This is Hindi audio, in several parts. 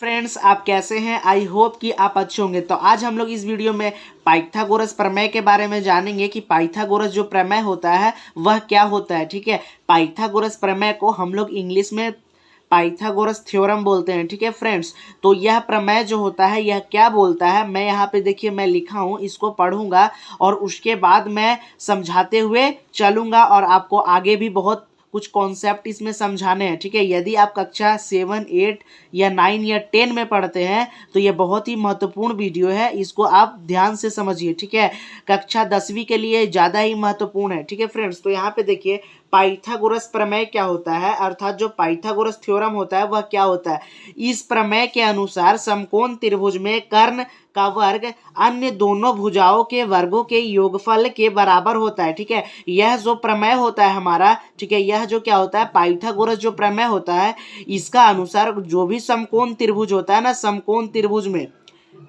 फ्रेंड्स, आप कैसे हैं? आई होप कि आप अच्छे होंगे। तो आज हम लोग इस वीडियो में पाइथागोरस प्रमेय के बारे में जानेंगे कि पाइथागोरस जो प्रमेय होता है वह क्या होता है। ठीक है, पाइथागोरस प्रमेय को हम लोग इंग्लिश में पाइथागोरस थ्योरम बोलते हैं। ठीक है फ्रेंड्स, तो यह प्रमेय जो होता है यह क्या बोलता है, मैं यहाँ पे देखिए मैं लिखा हूँ, इसको पढ़ूंगा और उसके बाद मैं समझाते हुए चलूंगा और आपको आगे भी बहुत कुछ कॉन्सेप्ट इसमें समझाने हैं। ठीक है, यदि आप कक्षा 7, 8 या 9 या 10 में पढ़ते हैं तो ये बहुत ही महत्वपूर्ण वीडियो है, इसको आप ध्यान से समझिए। ठीक है, कक्षा 10वीं के लिए ज़्यादा ही महत्वपूर्ण है। ठीक है फ्रेंड्स, तो यहाँ पे देखिए पाइथागोरस प्रमेय क्या होता है, अर्थात जो पाइथागोरस थ्योरम होता है वह क्या होता है। इस प्रमेय के अनुसार समकोण त्रिभुज में कर्ण का वर्ग अन्य दोनों भुजाओं के वर्गों के योगफल के बराबर होता है। ठीक है, यह जो प्रमेय होता है हमारा, ठीक है, यह जो क्या होता है पाइथागोरस जो प्रमेय होता है इसका अनुसार जो भी समकोण त्रिभुज होता है ना, समकोण त्रिभुज में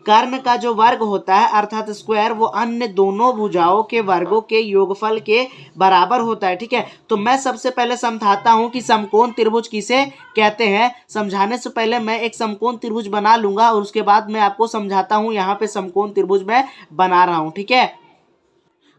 कर्ण का जो वर्ग होता है अर्थात स्क्वायर, वो अन्य दोनों भुजाओं के वर्गों के योगफल के बराबर होता है। ठीक है, तो मैं सबसे पहले समझाता हूं कि समकोण त्रिभुज किसे कहते हैं। समझाने से पहले मैं एक समकोण त्रिभुज बना लूंगा और उसके बाद मैं आपको समझाता हूं। यहाँ पे समकोण त्रिभुज मैं बना रहा हूं। ठीक है,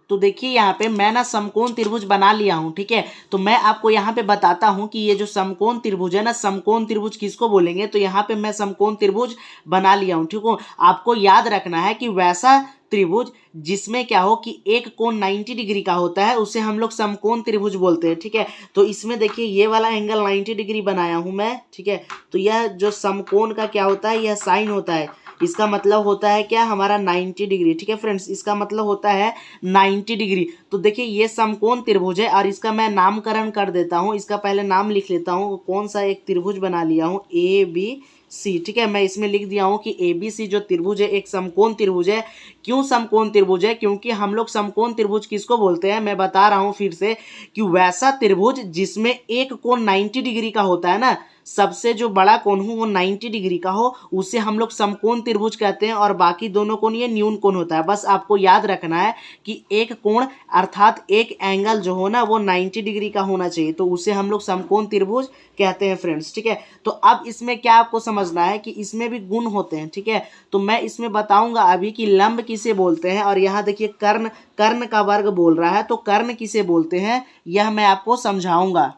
तो देखिए यहाँ पे मैं ना समकोण त्रिभुज बना लिया हूँ। ठीक है, तो मैं आपको यहाँ पे बताता हूँ कि ये जो समकोण त्रिभुज है ना, समकोण त्रिभुज किसको बोलेंगे। तो यहाँ पे मैं समकोण त्रिभुज बना लिया हूँ। ठीक हो, आपको याद रखना है कि वैसा त्रिभुज जिसमें क्या हो कि एक कोण 90 डिग्री का होता है उसे हम लोग समकोण त्रिभुज बोलते हैं। ठीक है, तो इसमें देखिए ये वाला एंगल 90 डिग्री बनाया हूं मैं। ठीक है, तो यह जो समकोण का क्या होता है, यह साइन होता है, इसका मतलब होता है क्या हमारा 90 डिग्री। ठीक है फ्रेंड्स, इसका मतलब होता है 90 डिग्री। तो देखिए ये समकोण त्रिभुज है और इसका मैं नामकरण कर देता हूँ, इसका पहले नाम लिख लेता हूँ। कौन सा एक त्रिभुज बना लिया हूँ, ए बी सी। ठीक है, मैं इसमें लिख दिया हूँ कि ए बी सी जो त्रिभुज है एक समकोण त्रिभुज है। क्यों समकोण त्रिभुज है? क्योंकि हम लोग समकोण त्रिभुज किसको बोलते हैं, मैं बता रहा हूँ फिर से, कि वैसा त्रिभुज जिसमें एक कोण 90 डिग्री का होता है ना, सबसे जो बड़ा कोण हो वो 90 डिग्री का हो, उसे हम लोग समकोण त्रिभुज कहते हैं और बाकी दोनों कोण ये न्यून कोण होता है। बस आपको याद रखना है कि एक कोण अर्थात एक एंगल जो हो ना वो 90 डिग्री का होना चाहिए, तो उसे हम लोग समकोण त्रिभुज कहते हैं फ्रेंड्स। ठीक है, तो अब इसमें क्या आपको समझना है कि इसमें भी गुण होते हैं। ठीक है, तो मैं इसमें बताऊंगा अभी कि लंब किसे बोलते हैं, और यहाँ देखिए कर्ण, कर्ण का वर्ग बोल रहा है, तो कर्ण किसे बोलते हैं यह मैं आपको समझाऊंगा।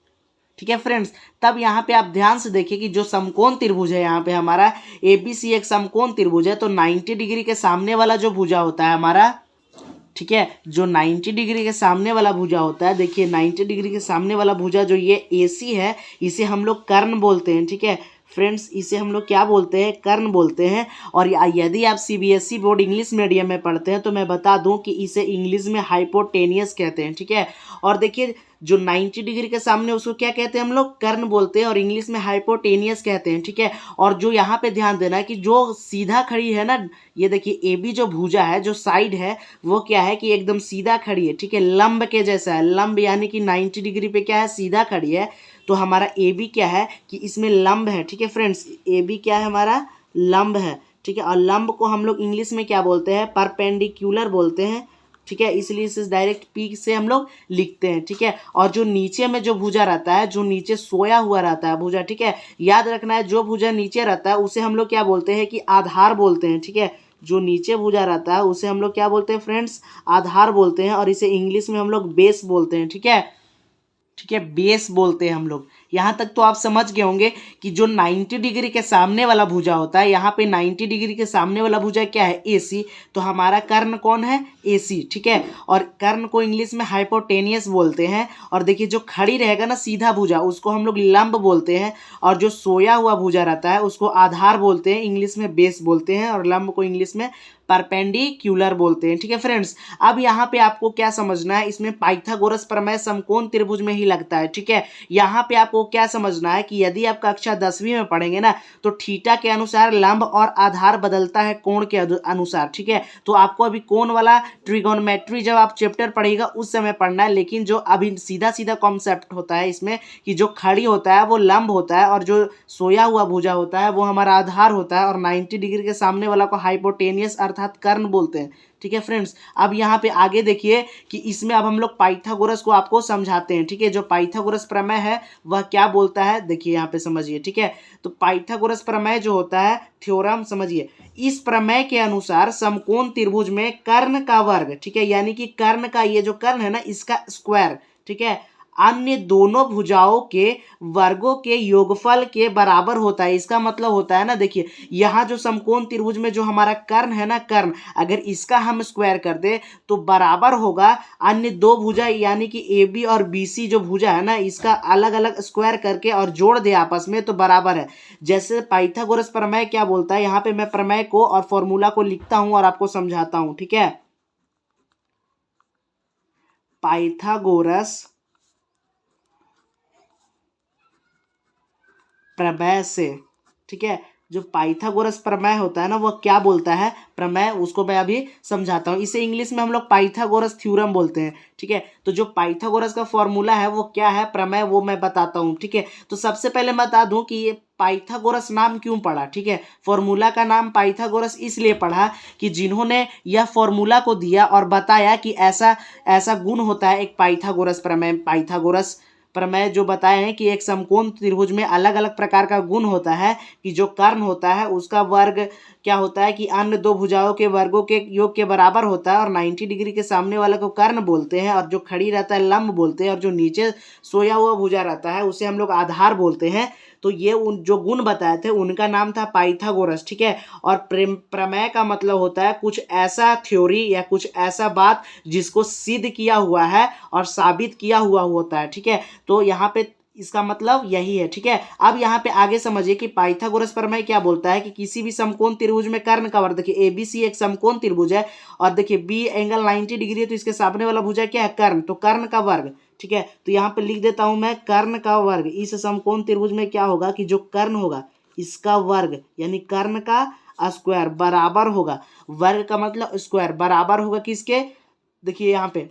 ठीक है फ्रेंड्स, तब यहाँ पे आप ध्यान से देखिए कि जो समकोण त्रिभुज है यहाँ पे हमारा एबीसी एक समकोण त्रिभुज है, तो 90 डिग्री के सामने वाला जो भुजा होता है हमारा, ठीक है, जो 90 डिग्री के सामने वाला भुजा होता है, देखिए 90 डिग्री के सामने वाला भुजा जो ये एसी है इसे हम लोग कर्ण बोलते हैं। ठीक है फ्रेंड्स, इसे हम लोग क्या बोलते हैं, कर्ण बोलते हैं। और यदि आप सीबीएसई बोर्ड इंग्लिश मीडियम में पढ़ते हैं तो मैं बता दूं कि इसे इंग्लिश में हाइपोटेनियस कहते हैं। ठीक है, और देखिए जो 90 डिग्री के सामने उसको क्या कहते हैं, हम लोग कर्ण बोलते हैं और इंग्लिश में हाइपोटेनियस कहते हैं। ठीक है, और जो यहाँ पे ध्यान देना है कि जो सीधा खड़ी है ना, ये देखिए ए बी जो भुजा है, जो साइड है वो क्या है कि एकदम सीधा खड़ी है। ठीक है, लंब के जैसा है, लंब यानी कि 90 डिग्री पे क्या है, सीधा खड़ी है। तो हमारा ए बी क्या है कि इसमें लंब है। ठीक है फ्रेंड्स, ए बी क्या है हमारा, लंब है। ठीक है, और लंब को हम लोग इंग्लिश में क्या बोलते हैं, परपेंडिकुलर बोलते हैं। ठीक है, इसलिए इसे डायरेक्ट पी से हम लोग लिखते हैं। ठीक है, और जो नीचे में जो भुजा रहता है, जो नीचे सोया हुआ रहता है भुजा, ठीक है, याद रखना है जो भुजा नीचे रहता है उसे हम लोग क्या बोलते हैं कि आधार बोलते हैं। ठीक है, जो नीचे भुजा रहता है उसे हम लोग क्या बोलते हैं फ्रेंड्स, आधार बोलते हैं, और इसे इंग्लिश में हम लोग बेस बोलते हैं। ठीक है, ठीक है, बेस बोलते हैं हम लोग। यहाँ तक तो आप समझ गए होंगे कि जो 90 डिग्री के सामने वाला भुजा होता है, यहाँ पे 90 डिग्री के सामने वाला भुजा क्या है, एसी, तो हमारा कर्ण कौन है, एसी। ठीक है, और कर्ण को इंग्लिश में हाइपोटेनियस बोलते हैं। और देखिए जो खड़ी रहेगा ना सीधा भुजा उसको हम लोग लंब बोलते हैं, और जो सोया हुआ भुजा रहता है उसको आधार बोलते हैं, इंग्लिश में बेस बोलते हैं, और लंब को इंग्लिश में परपेंडिकुलर बोलते हैं। ठीक है फ्रेंड्स, अब यहाँ पे आपको क्या समझना है, इसमें पाइथागोरस प्रमेय समकोण त्रिभुज में ही लगता है। ठीक है, यहाँ पे आपको क्या समझना है कि यदि आप कक्षा 10वीं में पढ़ेंगे ना तो थीटा के अनुसार लंब और आधार बदलता है कोण के अनुसार। ठीक है, तो आपको अभी कोण वाला ट्रिगोनोमेट्री जब आप चैप्टर पढ़ेगा उस समय पढ़ना है, लेकिन जो अभी सीधा सीधा कॉन्सेप्ट होता है इसमें कि जो खड़ी होता है वो लंब होता है और जो सोया हुआ भुजा होता है वो हमारा आधार होता है, और 90 डिग्री के सामने वाला को हाइपोटेनियस अर्थात कर्ण बोलते हैं। ठीक है फ्रेंड्स, अब यहाँ पे आगे देखिए कि इसमें अब हम लोग पाइथागोरस को आपको समझाते हैं। ठीक है, जो पाइथागोरस प्रमेय है वह क्या बोलता है, देखिए यहाँ पे समझिए, ठीक है। तो पाइथागोरस प्रमेय जो होता है, थ्योरम समझिए, इस प्रमेय के अनुसार समकोण त्रिभुज में कर्ण का वर्ग, ठीक है, यानी कि कर्ण का ये जो कर्ण है ना, इसका स्क्वायर, ठीक है, अन्य दोनों भुजाओं के वर्गों के योगफल के बराबर होता है। इसका मतलब होता है ना, देखिए यहाँ जो समकोण त्रिभुज में जो हमारा कर्ण है ना, कर्ण, अगर इसका हम स्क्वायर कर दे तो बराबर होगा अन्य दो भुजा, यानी कि ए बी और बी सी जो भुजा है ना, इसका अलग अलग स्क्वायर करके और जोड़ दे आपस में तो बराबर है। जैसे पाइथागोरस प्रमेय क्या बोलता है, यहाँ पे मैं प्रमेय को और फॉर्मूला को लिखता हूं और आपको समझाता हूं, ठीक है। पाइथागोरस प्रमेय से, ठीक है, जो पाइथागोरस प्रमेय होता है ना, वह क्या बोलता है प्रमेय, उसको मैं अभी समझाता हूँ। इसे इंग्लिश में हम लोग पाइथागोरस थ्योरम बोलते हैं, ठीक है। तो जो पाइथागोरस का फॉर्मूला है वो क्या है प्रमेय, वो मैं बताता हूँ, ठीक है। तो सबसे पहले बता दूं कि ये पाइथागोरस नाम क्यों पड़ा, ठीक है। फॉर्मूला का नाम पाइथागोरस इसलिए पढ़ा कि जिन्होंने यह फॉर्मूला को दिया और बताया कि ऐसा ऐसा गुण होता है एक पाइथागोरस प्रमेय, पाइथागोरस प्रमेय जो बताए हैं कि एक समकोण त्रिभुज में अलग अलग प्रकार का गुण होता है कि जो कर्ण होता है उसका वर्ग क्या होता है कि अन्य दो भुजाओं के वर्गों के योग के बराबर होता है, और 90 डिग्री के सामने वाले को कर्ण बोलते हैं, और जो खड़ी रहता है लंब बोलते हैं, और जो नीचे सोया हुआ भुजा रहता है उसे हम लोग आधार बोलते हैं। तो ये उन जो गुण बताए थे उनका नाम था पाइथागोरस, ठीक है। और प्रमेय का मतलब होता है कुछ ऐसा थ्योरी या कुछ ऐसा बात जिसको सिद्ध किया हुआ है और साबित किया हुआ होता है, ठीक है। तो यहाँ पे इसका मतलब यही है, ठीक है। अब यहाँ पे आगे समझिए कि पाइथागोरस प्रमेय क्या बोलता है कि किसी भी समकोण त्रिभुज में कर्ण का वर्ग, देखिए एबीसी एक समकोण त्रिभुज है और देखिए बी एंगल 90 डिग्री है, तो इसके सामने वाला भुजा क्या है कर्ण, तो कर्ण का वर्ग, ठीक है। तो यहाँ पे लिख देता हूं मैं कर्ण का वर्ग, इस समकोण त्रिभुज में क्या होगा कि जो कर्ण होगा इसका वर्ग यानी कर्ण का स्क्वायर बराबर होगा, वर्ग का मतलब स्क्वायर बराबर होगा किसके, देखिए यहाँ पे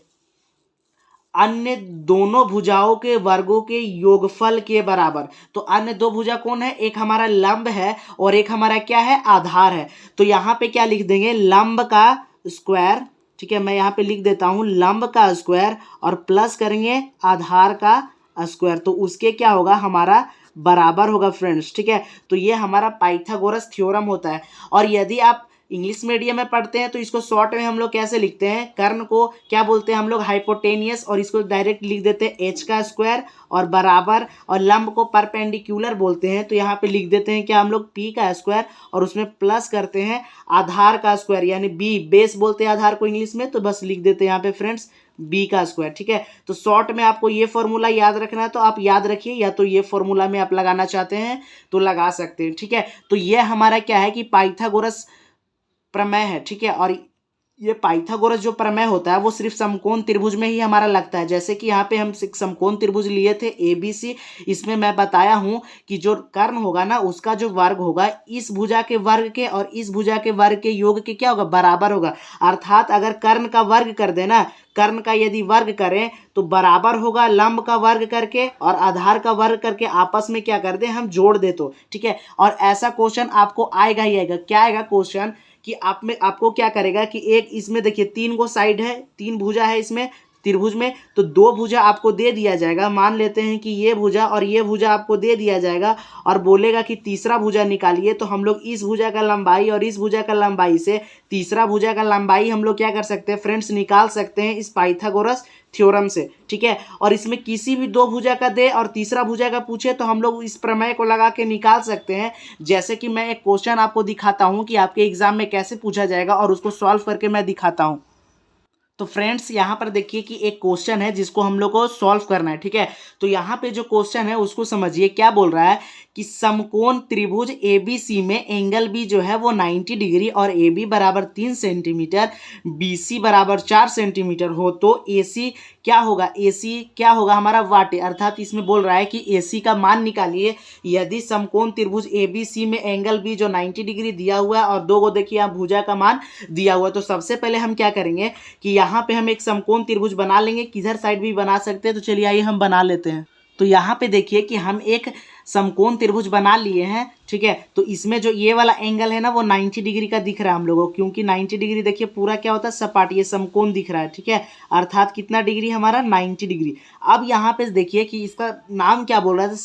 अन्य दोनों भुजाओं के वर्गों के योगफल के बराबर। तो अन्य दो भुजा कौन है, एक हमारा लंब है और एक हमारा क्या है आधार है। तो यहाँ पे क्या लिख देंगे लंब का स्क्वायर, ठीक है, मैं यहाँ पे लिख देता हूँ लंब का स्क्वायर और प्लस करेंगे आधार का स्क्वायर, तो उसके क्या होगा हमारा बराबर होगा फ्रेंड्स, ठीक है। तो ये हमारा पाइथागोरस थ्योरम होता है। और यदि आप इंग्लिश मीडियम में पढ़ते हैं तो इसको शॉर्ट में हम लोग कैसे लिखते हैं, कर्ण को क्या बोलते हैं हम लोग हाइपोटेनियस, और इसको डायरेक्ट लिख देते हैं एच का स्क्वायर और बराबर, और लंब को परपेंडिकुलर बोलते हैं तो यहाँ पे लिख देते हैं क्या हम लोग पी का स्क्वायर और उसमें प्लस करते हैं आधार का स्क्वायर यानी बी, बेस बोलते हैं आधार को इंग्लिश में, तो बस लिख देते हैं यहाँ पे फ्रेंड्स बी का स्क्वायर, ठीक है। तो शॉर्ट में आपको ये फॉर्मूला याद रखना है तो आप याद रखिए, या तो ये फॉर्मूला में आप लगाना चाहते हैं तो लगा सकते हैं, ठीक है। तो ये हमारा क्या है कि पाइथागोरस प्रमेय है, ठीक है। और ये पाइथागोरस जो प्रमेय होता है वो सिर्फ समकोण त्रिभुज में ही हमारा लगता है। जैसे कि यहाँ पे हम समकोण त्रिभुज लिए थे एबीसी, इसमें मैं बताया हूँ कि जो कर्ण होगा ना उसका जो वर्ग होगा इस भुजा के वर्ग के और इस भुजा के वर्ग के योग के क्या होगा बराबर होगा। अर्थात अगर कर्ण का वर्ग कर देना, कर्ण का यदि वर्ग करें तो बराबर होगा लंब का वर्ग करके और आधार का वर्ग करके आपस में क्या कर दे हम जोड़ दे, तो ठीक है। और ऐसा क्वेश्चन आपको आएगा ही आएगा। क्या आएगा क्वेश्चन कि आपको क्या करेगा कि एक इसमें देखिए 3 गो साइड है, 3 भुजा है इसमें त्रिभुज में, तो 2 भुजा आपको दे दिया जाएगा। मान लेते हैं कि ये भुजा और ये भुजा आपको दे दिया जाएगा और बोलेगा कि तीसरा भुजा निकालिए, तो हम लोग इस भुजा का लंबाई और इस भुजा का लंबाई से तीसरा भुजा का लंबाई हम लोग क्या कर सकते हैं फ्रेंड्स निकाल सकते हैं इस पाइथागोरस थ्योरम से, ठीक है। और इसमें किसी भी 2 भुजा का दे और तीसरा भुजा का पूछे तो हम लोग इस प्रमेय को लगा के निकाल सकते हैं। जैसे कि मैं एक क्वेश्चन आपको दिखाता हूं कि आपके एग्जाम में कैसे पूछा जाएगा और उसको सॉल्व करके मैं दिखाता हूं। तो फ्रेंड्स यहाँ पर देखिए कि एक क्वेश्चन है जिसको हम लोग को सॉल्व करना है, ठीक है। तो यहाँ पे जो क्वेश्चन है उसको समझिए, क्या बोल रहा है कि समकोण त्रिभुज एबीसी में एंगल बी जो है वो 90 डिग्री और ए बी बराबर 3 सेंटीमीटर, बी सी बराबर 4 सेंटीमीटर हो तो ए सी क्या होगा, ए सी क्या होगा हमारा वाट। अर्थात इसमें बोल रहा है कि ए सी का मान निकालिए यदि समकोण त्रिभुज ए बी सी में एंगल बी जो 90 डिग्री दिया हुआ है और 2 को देखिए यहाँ भुजा का मान दिया हुआ है। तो सबसे पहले हम क्या करेंगे कि यहाँ पे हम एक समकोण त्रिभुज बना लेंगे, किधर साइड भी बना सकते हैं, तो चलिए आइए हम बना लेते हैं। तो यहाँ पे देखिए कि हम एक समकोण त्रिभुज बना लिए हैं, ठीक है। तो इसमें जो ये वाला एंगल है ना वो 90 डिग्री का दिख रहा है हम लोगों को, क्योंकि 90 डिग्री देखिए पूरा क्या होता है सपाट, ये समकोण दिख रहा है, ठीक है। अर्थात कितना डिग्री हमारा 90 डिग्री। अब यहाँ पे देखिए कि इसका नाम क्या बोल रहा है,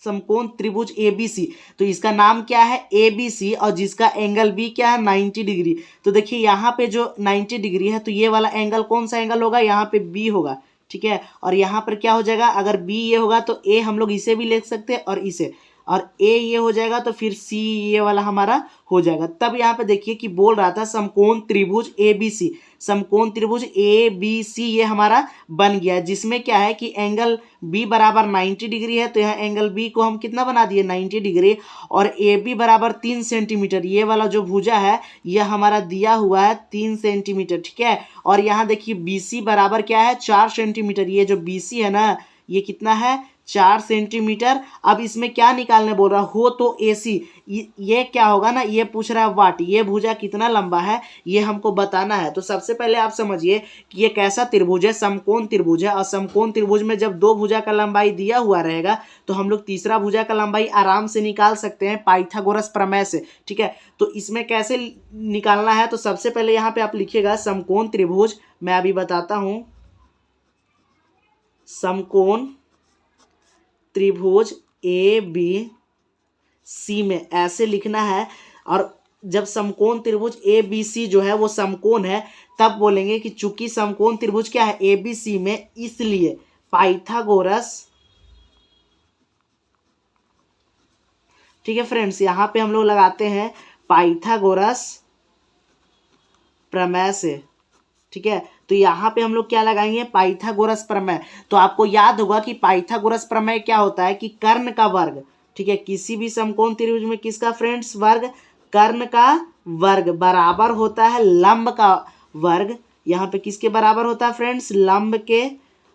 समकोण त्रिभुज ABC। तो इसका नाम क्या है ABC, और जिसका एंगल B क्या है 90 डिग्री। तो देखिए यहाँ पे जो 90 डिग्री है तो ये वाला एंगल कौन सा एंगल होगा, यहाँ पे B होगा, ठीक है। और यहाँ पर क्या हो जाएगा, अगर B ये होगा तो A हम लोग इसे भी लिख सकते हैं और इसे, और A ये हो जाएगा तो फिर C ये वाला हमारा हो जाएगा। तब यहाँ पे देखिए कि बोल रहा था समकोण त्रिभुज ABC, समकोण त्रिभुज ABC ये हमारा बन गया, जिसमें क्या है कि एंगल B बराबर 90 डिग्री है। तो यहाँ एंगल B को हम कितना बना दिए 90 डिग्री, और AB बराबर 3 सेंटीमीटर, ये वाला जो भुजा है यह हमारा दिया हुआ है 3 सेंटीमीटर, ठीक है। और यहाँ देखिए BC बराबर क्या है 4 सेंटीमीटर, ये जो BC है ना ये कितना है 4 सेंटीमीटर। अब इसमें क्या निकालने बोल रहा हो, तो AC ये क्या होगा ना, ये पूछ रहा है वाट, ये भुजा कितना लंबा है ये हमको बताना है। तो सबसे पहले आप समझिए कि ये कैसा त्रिभुज है, समकोण त्रिभुज है। और समकोण त्रिभुज में जब दो भुजा का लंबाई दिया हुआ रहेगा तो हम लोग तीसरा भुजा का लंबाई आराम से निकाल सकते हैं पाइथागोरस प्रमेय से, ठीक है। तो इसमें कैसे निकालना है, तो सबसे पहले यहाँ पे आप लिखिएगा समकोण त्रिभुज, मैं अभी बताता हूँ। समकोण त्रिभुज ABC में ऐसे लिखना है। और जब समकोण त्रिभुज ABC जो है वो समकोण है, तब बोलेंगे कि चूंकि समकोण त्रिभुज क्या है ABC में, इसलिए पाइथागोरस, ठीक है फ्रेंड्स। यहां पे हम लोग लगाते हैं पाइथागोरस प्रमेय से, ठीक है। तो यहाँ पे हम लोग क्या लगाएंगे पाइथागोरस प्रमेय। तो आपको याद होगा कि पाइथागोरस प्रमेय क्या होता है कि कर्ण का वर्ग, ठीक है, किसी भी समकोण त्रिभुज में किसका फ्रेंड्स वर्ग, कर्ण का वर्ग बराबर होता है लंब का वर्ग। यहाँ पे किसके बराबर होता है फ्रेंड्स, लंब के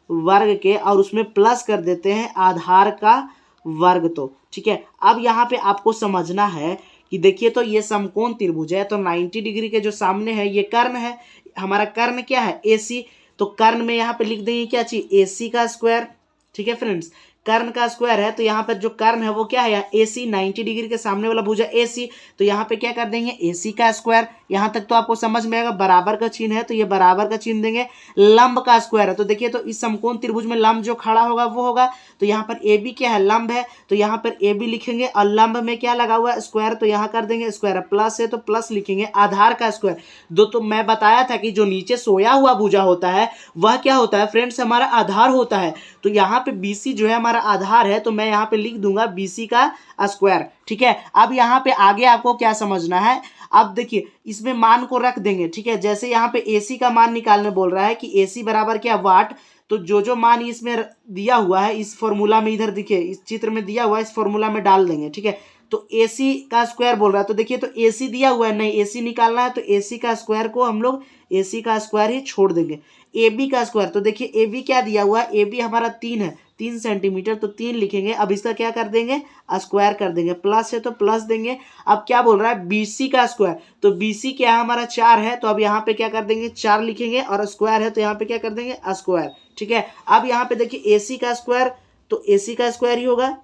वर्ग के, और उसमें प्लस कर देते हैं आधार का वर्ग। तो ठीक है, अब यहाँ पे आपको समझना है कि देखिए तो ये समकोण त्रिभुज है, तो 90 डिग्री के जो सामने है ये कर्ण है, हमारा कर्ण क्या है AC। तो कर्ण में यहाँ पे लिख देंगे क्या चीज AC का स्क्वायर, ठीक है फ्रेंड्स, कर्ण का स्क्वायर है। तो यहाँ पर जो कर्ण है वो क्या है AC, 90 डिग्री के सामने वाला भुजा AC। तो यहाँ पे क्या कर देंगे AC का स्क्वायर, यहाँ तक तो आपको समझ में आएगा। बराबर का चिन्ह है तो ये बराबर का चिन्ह देंगे। लंब का स्क्वायर है तो देखिए तो इस समकोण त्रिभुज में लंब जो खड़ा होगा वो होगा। तो यहाँ पर AB क्या है लंब है, तो यहाँ पर AB लिखेंगे, और लंब में क्या लगा हुआ है स्क्वायर, तो यहाँ कर देंगे स्क्वायर। प्लस है तो प्लस लिखेंगे। आधार का स्क्वायर दो, तो मैं बताया था कि जो नीचे सोया हुआ भुजा होता है वह क्या होता है फ्रेंड्स हमारा आधार होता है। तो यहाँ पे BC जो है हमारा आधार है, तो मैं यहाँ पे लिख दूंगा BC का स्क्वायर, ठीक है। अब यहाँ पे आगे आपको क्या समझना है, अब देखिए इसमें मान को रख देंगे, ठीक है। जैसे यहाँ पे AC का मान निकालने बोल रहा है कि AC बराबर क्या वाट, तो जो मान इसमें दिया हुआ है इस फॉर्मूला में, इधर देखिए इस चित्र में दिया हुआ है, इस फॉर्मूला में डाल देंगे, ठीक है। तो AC का स्क्वायर बोल रहा है, तो देखिए तो AC दिया हुआ है, नहीं AC निकालना है तो AC का स्क्वायर को हम लोग AC का स्क्वायर ही छोड़ देंगे। AB का स्क्वायर, तो देखिए AB क्या दिया हुआ है, AB हमारा 3 है, 3 सेंटीमीटर, तो 3 लिखेंगे। अब इसका क्या कर देंगे स्क्वायर कर देंगे, प्लस है तो प्लस देंगे। अब क्या बोल रहा है BC का स्क्वायर, तो BC क्या है हमारा 4 है, तो अब यहाँ पे क्या कर देंगे 4 लिखेंगे, और स्क्वायर है तो यहाँ पे क्या कर देंगे स्क्वायर, ठीक है। अब यहाँ पे देखिए AC का स्क्वायर, तो AC का स्क्वायर ही होगा।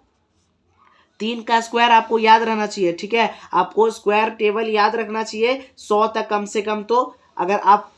3 का स्क्वायर आपको याद रहना चाहिए, ठीक है। आपको स्क्वायर टेबल याद रखना चाहिए 100 तक कम से कम, तो अगर आप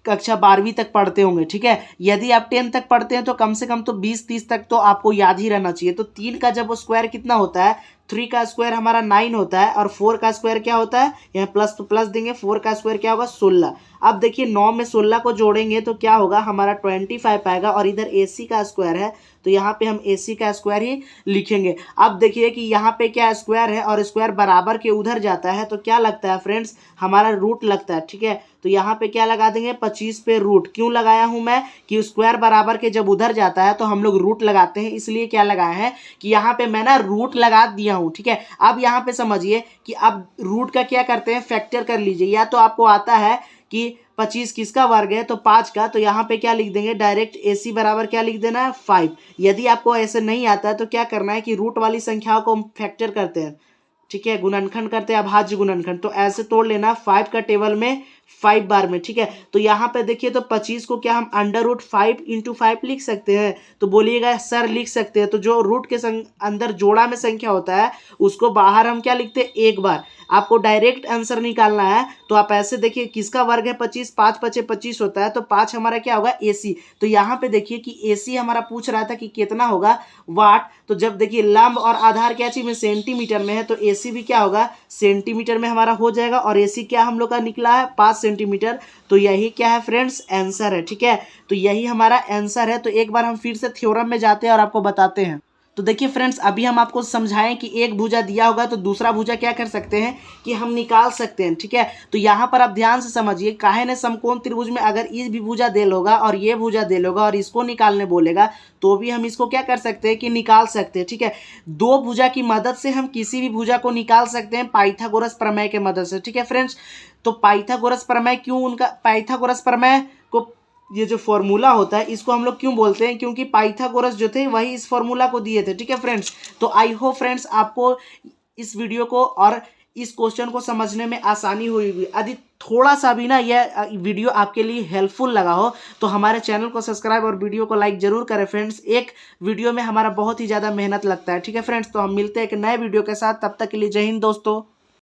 कक्षा 12वीं तक पढ़ते होंगे, ठीक है। यदि आप 10 तक पढ़ते हैं तो कम से कम तो 20-30 तक तो आपको याद ही रहना चाहिए। तो 3 का जब वो स्क्वायर कितना होता है, 3 का स्क्वायर हमारा 9 होता है, और 4 का स्क्वायर क्या होता है, यहाँ प्लस तो प्लस देंगे, 4 का स्क्वायर क्या होगा 16। अब देखिए 9 में 16 को जोड़ेंगे तो क्या होगा हमारा 25 आएगा, और इधर AC का स्क्वायर है तो यहाँ पे हम AC का स्क्वायर ही लिखेंगे। अब देखिए कि यहाँ पे क्या स्क्वायर है और स्क्वायर बराबर के उधर जाता है, तो क्या लगता है फ्रेंड्स हमारा रूट लगता है, ठीक है। तो यहाँ पे क्या लगा देंगे 25 पे रूट। क्यों लगाया हूँ मैं कि स्क्वायर बराबर के जब उधर जाता है तो हम लोग रूट लगाते हैं, इसलिए क्या लगाया है कि यहाँ पे मैं ना रूट लगा दिया हूँ, ठीक है। अब यहाँ पे समझिए कि अब रूट का क्या करते हैं फैक्टर कर लीजिए। या तो आपको आता है कि 25 किसका वर्ग है, तो 5 का, तो यहाँ पे क्या लिख देंगे डायरेक्ट AC बराबर क्या लिख देना है 5। यदि आपको ऐसे नहीं आता है तो क्या करना है कि रूट वाली संख्याओं को हम फैक्टर करते हैं, ठीक है, गुणनखंड करते हैं अभाज्य गुणनखंड, तो ऐसे तोड़ लेना 5 का टेबल में 5 बार में, ठीक है। तो यहाँ पे देखिए तो 25 को क्या हम √5 × 5 लिख सकते हैं, तो बोलिएगा सर लिख सकते हैं। तो जो रूट के अंदर जोड़ा में संख्या होता है उसको बाहर हम क्या लिखते हैं, एक बार। आपको डायरेक्ट आंसर निकालना है तो आप ऐसे देखिए, किसका वर्ग है 25, 5 × 5 = 25 होता है, तो 5 हमारा क्या होगा AC। तो यहाँ पे देखिए कि AC हमारा पूछ रहा था कि कितना होगा वाट, तो जब देखिए लंब और आधार क्या चीज में सेंटीमीटर में है, तो AC भी क्या होगा सेंटीमीटर में हमारा हो जाएगा, और AC क्या हम लोग का निकला है 5 सेंटीमीटर। तो यही क्या है फ्रेंड्स, आंसर है, ठीक है। तो यही हमारा आंसर है। तो एक बार हम फिर से थ्योरम में जाते हैं और आपको बताते हैं। तो देखिए फ्रेंड्स, अभी हम आपको समझाएं कि एक भुजा दिया होगा तो दूसरा भुजा क्या कर सकते हैं कि हम निकाल सकते हैं, ठीक है। तो यहाँ पर आप ध्यान से समझिए, काहे ने समकोण त्रिभुज में अगर इस भी भुजा देल होगा और ये भुजा देल होगा और इसको निकालने बोलेगा, तो भी हम इसको क्या कर सकते हैं कि निकाल सकते हैं, ठीक है। दो भुजा की मदद से हम किसी भी भुजा को निकाल सकते हैं पाइथागोरस प्रमेय के मदद से, ठीक है फ्रेंड्स। तो पाइथागोरस प्रमेय क्यों, उनका पाइथागोरस प्रमेय को ये जो फॉर्मूला होता है इसको हम लोग क्यों बोलते हैं, क्योंकि पाइथागोरस जो थे वही इस फॉर्मूला को दिए थे, ठीक है फ्रेंड्स। तो आई होप फ्रेंड्स आपको इस वीडियो को और इस क्वेश्चन को समझने में आसानी हुई होगी। यदि थोड़ा सा भी ना यह वीडियो आपके लिए हेल्पफुल लगा हो तो हमारे चैनल को सब्सक्राइब और वीडियो को लाइक जरूर करें फ्रेंड्स। एक वीडियो में हमारा बहुत ही ज़्यादा मेहनत लगता है, ठीक है फ्रेंड्स। तो हम मिलते हैं एक नए वीडियो के साथ, तब तक के लिए जय हिंद दोस्तों।